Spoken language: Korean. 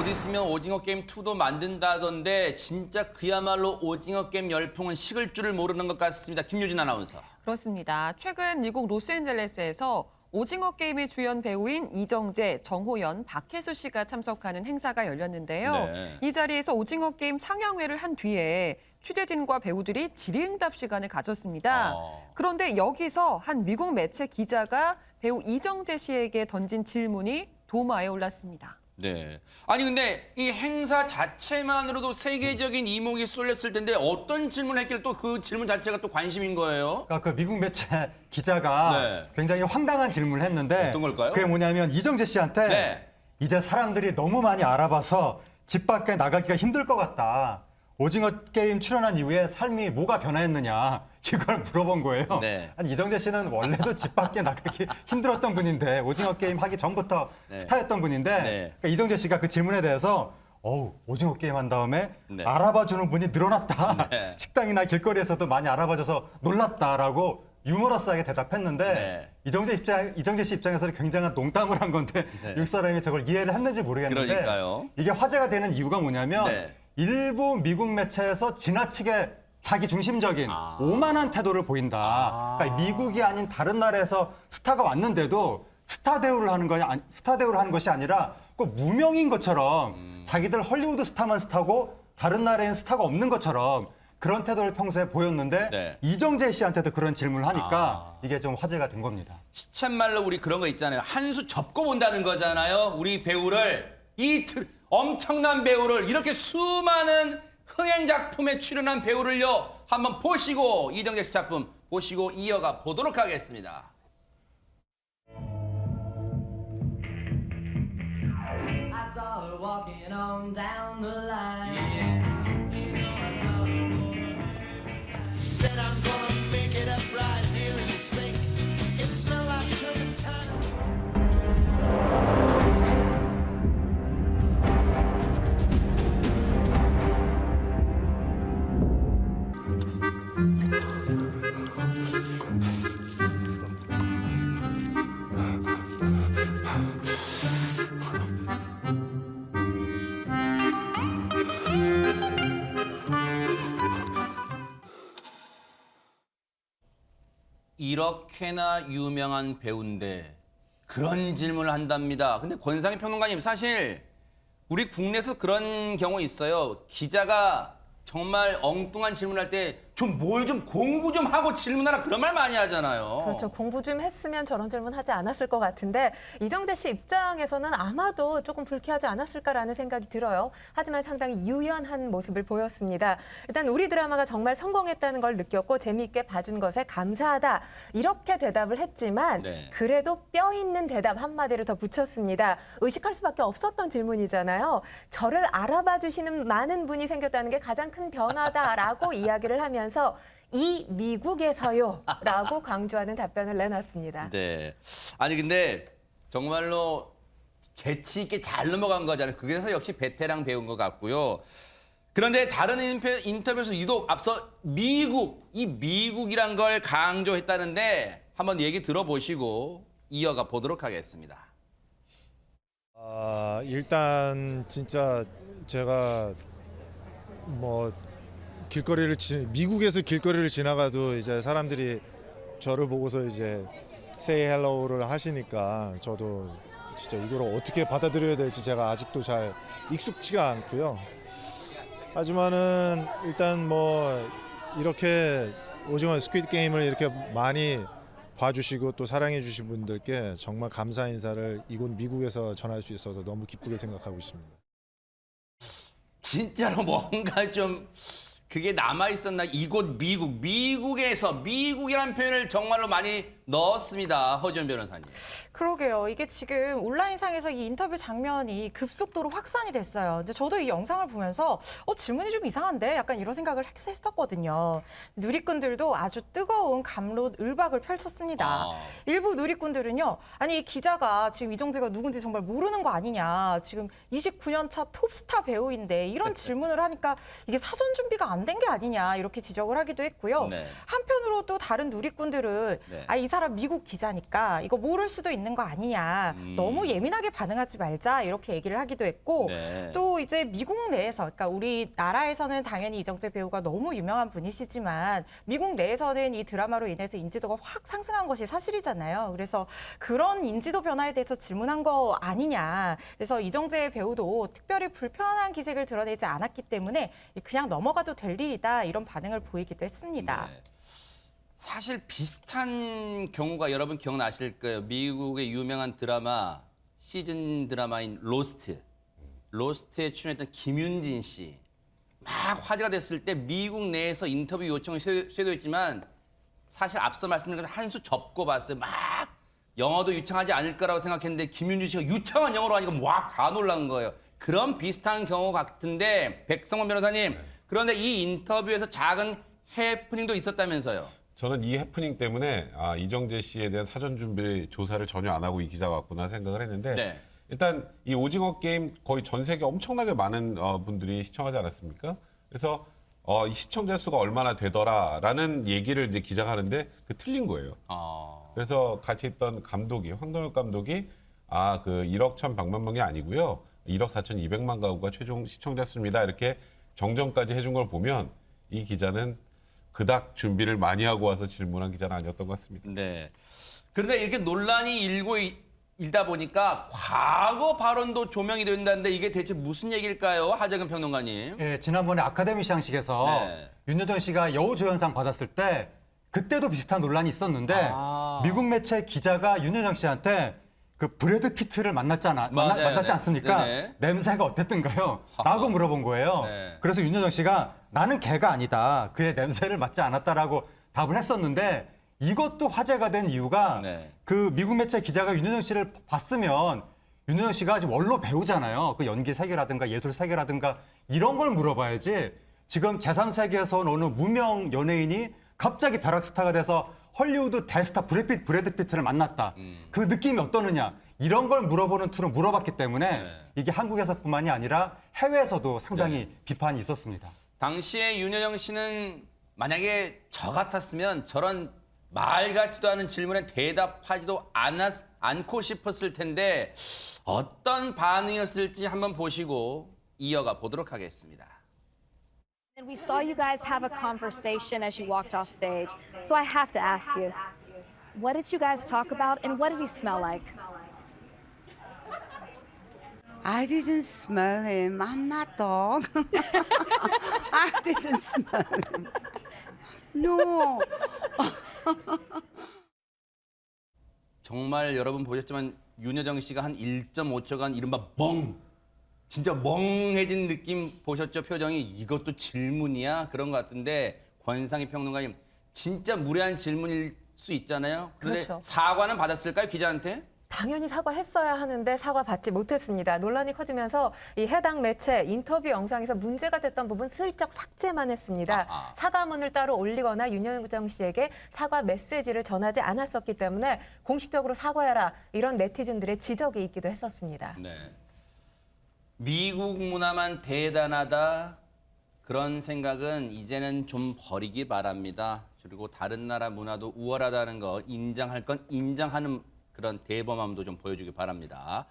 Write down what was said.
곧 있으면 오징어 게임 2도 만든다던데 진짜 그야말로 오징어 게임 열풍은 식을 줄을 모르는 것 같습니다. 김유진 아나운서. 그렇습니다. 최근 미국 로스앤젤레스에서 오징어 게임의 주연 배우인 이정재, 정호연, 박혜수 씨가 참석하는 행사가 열렸는데요. 네. 이 자리에서 오징어 게임 상영회를 한 뒤에 취재진과 배우들이 질의응답 시간을 가졌습니다. 그런데 여기서 한 미국 매체 기자가 배우 이정재 씨에게 던진 질문이 도마에 올랐습니다. 네. 아니 근데 이 행사 자체만으로도 세계적인 이목이 쏠렸을 텐데 어떤 질문을 했길래 또 그 질문 자체가 또 관심인 거예요? 그러니까 그 미국 매체 기자가 네. 굉장히 황당한 질문을 했는데 어떤 걸까요? 그게 뭐냐면 이정재 씨한테 네. 이제 사람들이 너무 많이 알아봐서 집 밖에 나가기가 힘들 것 같다. 오징어 게임 출연한 이후에 삶이 뭐가 변화했느냐 이걸 물어본 거예요. 네. 아니 이정재 씨는 원래도 집 밖에 나가기 힘들었던 분인데 오징어 게임 하기 전부터 네. 스타였던 분인데 네. 그러니까 이정재 씨가 그 질문에 대해서 오징어 게임 한 다음에 네. 알아봐주는 분이 늘어났다. 네. 식당이나 길거리에서도 많이 알아봐줘서 놀랍다라고 유머러스하게 대답했는데 네. 이정재 씨 입장에서는 굉장한 농담을 한 건데 네. 미국 사람이 저걸 이해를 했는지 모르겠는데 그러니까요. 이게 화제가 되는 이유가 뭐냐면 네. 일부 미국 매체에서 지나치게 자기 중심적인 오만한 태도를 보인다. 그러니까 미국이 아닌 다른 나라에서 스타가 왔는데도 스타 대우를 하는 것이 아니라 꼭 무명인 것처럼 자기들 헐리우드 스타만 스타고 다른 나라엔 스타가 없는 것처럼 그런 태도를 평소에 보였는데 네. 이정재 씨한테도 그런 질문을 하니까 이게 좀 화제가 된 겁니다. 시쳇말로 우리 그런 거 있잖아요. 한 수 접고 본다는 거잖아요. 우리 배우를 엄청난 배우를 이렇게 수많은 흥행 작품에 출연한 배우를요. 한번 보시고 이정재 씨 작품 보시고 이어가 보도록 하겠습니다. I saw her walking on down the line. She said, I'm gonna make it up right here in the sink. It smelled like turpentine. 이렇게나 유명한 배우인데 그런 질문을 한답니다. 근데 권상희 평론가님 사실 우리 국내에서 그런 경우 있어요. 기자가 정말 엉뚱한 질문할 때 좀 뭘 좀 공부 좀 하고 질문하라 그런 말 많이 하잖아요. 그렇죠. 공부 좀 했으면 저런 질문 하지 않았을 것 같은데 이정재 씨 입장에서는 아마도 조금 불쾌하지 않았을까라는 생각이 들어요. 하지만 상당히 유연한 모습을 보였습니다. 일단 우리 드라마가 정말 성공했다는 걸 느꼈고 재미있게 봐준 것에 감사하다. 이렇게 대답을 했지만 네. 그래도 뼈 있는 대답 한마디를 더 붙였습니다. 의식할 수밖에 없었던 질문이잖아요. 저를 알아봐 주시는 많은 분이 생겼다는 게 가장 큰 변화다라고 이야기를 하면서 이 미국에서요 라고 강조하는 답변을 내놨습니다. 네. 아니 근데 정말로 재치 있게 잘 넘어간 거잖아요. 그래서 역시 베테랑 배우인 것 같고요. 그런데 다른 인터뷰에서 유독 앞서 이 미국이란 걸 강조했다는데 한번 얘기 들어보시고 이어가 보도록 하겠습니다. 일단 진짜 제가 뭐 미국에서 길거리를 지나가도 이제 사람들이 저를 보고서 이제 say hello를 하시니까 저도 진짜 이걸 어떻게 받아들여야 될지 제가 아직도 잘 익숙지가 않고요. 하지만은 일단 뭐 이렇게 오징어 스퀴드 게임을 이렇게 많이 봐주시고 또 사랑해 주신 분들께 정말 감사 인사를 이곳 미국에서 전할 수 있어서 너무 기쁘게 생각하고 있습니다. 진짜로 뭔가 좀 그게 남아있었나? 이곳 미국에서 미국이라는 표현을 정말로 많이 넣었습니다. 허지연 변호사님. 그러게요. 이게 지금 온라인상에서 이 인터뷰 장면이 급속도로 확산이 됐어요. 근데 저도 이 영상을 보면서 질문이 좀 이상한데? 약간 이런 생각을 했었거든요. 누리꾼들도 아주 뜨거운 갑론을박을 펼쳤습니다. 일부 누리꾼들은요. 아니 이 기자가 지금 이정재가 누군지 정말 모르는 거 아니냐. 지금 29년 차 톱스타 배우인데 이런 질문을 하니까 이게 사전 준비가 안 된 게 아니냐. 이렇게 지적을 하기도 했고요. 네. 한편으로 또 다른 누리꾼들은 네. 이 사람 미국 기자니까 이거 모를 수도 있는 거 아니냐. 너무 예민하게 반응하지 말자 이렇게 얘기를 하기도 했고 네. 또 이제 미국 내에서 그러니까 우리나라에서는 당연히 이정재 배우가 너무 유명한 분이시지만 미국 내에서는 이 드라마로 인해서 인지도가 확 상승한 것이 사실이잖아요. 그래서 그런 인지도 변화에 대해서 질문한 거 아니냐. 그래서 이정재 배우도 특별히 불편한 기색을 드러내지 않았기 때문에 그냥 넘어가도 될 일이다 이런 반응을 보이기도 했습니다. 네. 사실 비슷한 경우가 여러분 기억나실 거예요. 미국의 유명한 드라마, 시즌 드라마인 로스트. 로스트에 출연했던 김윤진 씨. 막 화제가 됐을 때 미국 내에서 인터뷰 요청을 쇄도했지만 사실 앞서 말씀드린 것처럼 한 수 접고 봤어요. 막 영어도 유창하지 않을 거라고 생각했는데 김윤진 씨가 유창한 영어로 하니까 막 다 놀란 거예요. 그런 비슷한 경우 같은데 백성원 변호사님, 그런데 이 인터뷰에서 작은 해프닝도 있었다면서요. 저는 이 해프닝 때문에 이정재 씨에 대한 사전 준비 조사를 전혀 안 하고 이 기자가 왔구나 생각을 했는데 네. 일단 이 오징어 게임 거의 전 세계 엄청나게 많은 분들이 시청하지 않았습니까? 그래서 이 시청자 수가 얼마나 되더라라는 얘기를 이제 기자가 하는데 그 틀린 거예요. 그래서 같이 있던 감독이 황동혁 감독이 그 1억 1,100만 명이 아니고요. 1억 4,200만 가구가 최종 시청자 수입니다. 이렇게 정정까지 해준 걸 보면 이 기자는 그닥 준비를 많이 하고 와서 질문한 기자는 아니었던 것 같습니다. 네. 그런데 이렇게 논란이 일다 보니까 과거 발언도 조명이 된다는데 이게 대체 무슨 얘기일까요? 하재근 평론가님. 예, 지난번에 아카데미 시상식에서 네. 윤여정 씨가 여우조연상 받았을 때 그때도 비슷한 논란이 있었는데 미국 매체 기자가 윤여정 씨한테 그 브래드 피트를 만났지 않습니까? 네네. 냄새가 어땠던가요? 라고 물어본 거예요. 네. 그래서 윤여정 씨가 나는 개가 아니다. 그의 냄새를 맡지 않았다라고 답을 했었는데 이것도 화제가 된 이유가 네. 그 미국 매체 기자가 윤여정 씨를 봤으면 윤여정 씨가 지금 원로 배우잖아요. 그 연기 세계라든가 예술 세계라든가 이런 걸 물어봐야지 지금 제3세계에서 온 어느 무명 연예인이 갑자기 벼락 스타가 돼서 헐리우드 대스타 브래드 피트를 만났다. 그 느낌이 어떠느냐. 이런 걸 물어보는 투로 물어봤기 때문에 이게 한국에서뿐만이 아니라 해외에서도 상당히 비판이 있었습니다. 당시에 윤여정 씨는 만약에 저 같았으면 저런 말 같지도 않은 질문에 대답하지도 않고 싶었을 텐데 어떤 반응이었을지 한번 보시고 이어가 보도록 하겠습니다. And we saw you guys have a conversation as you walked off stage. So I have to ask you, what did you guys talk about and what did he smell like? I didn't smell him. I'm not dog. I didn't smell him. No. 정말 여러분 보셨지만 윤여정 씨가 한 1.5초간 이른바 진짜 멍해진 느낌 보셨죠? 표정이 이것도 질문이야? 그런 것 같은데 권상희 평론가님 진짜 무례한 질문일 수 있잖아요. 그런데 그렇죠. 사과는 받았을까요? 기자한테? 당연히 사과했어야 하는데 사과받지 못했습니다. 논란이 커지면서 이 해당 매체 인터뷰 영상에서 문제가 됐던 부분 슬쩍 삭제만 했습니다. 사과문을 따로 올리거나 윤여정 씨에게 사과 메시지를 전하지 않았었기 때문에 공식적으로 사과해라 이런 네티즌들의 지적이 있기도 했었습니다. 네. 미국 문화만 대단하다 그런 생각은 이제는 좀 버리기 바랍니다. 그리고 다른 나라 문화도 우월하다는 거 인정할 건 인정하는 그런 대범함도 좀 보여주기 바랍니다.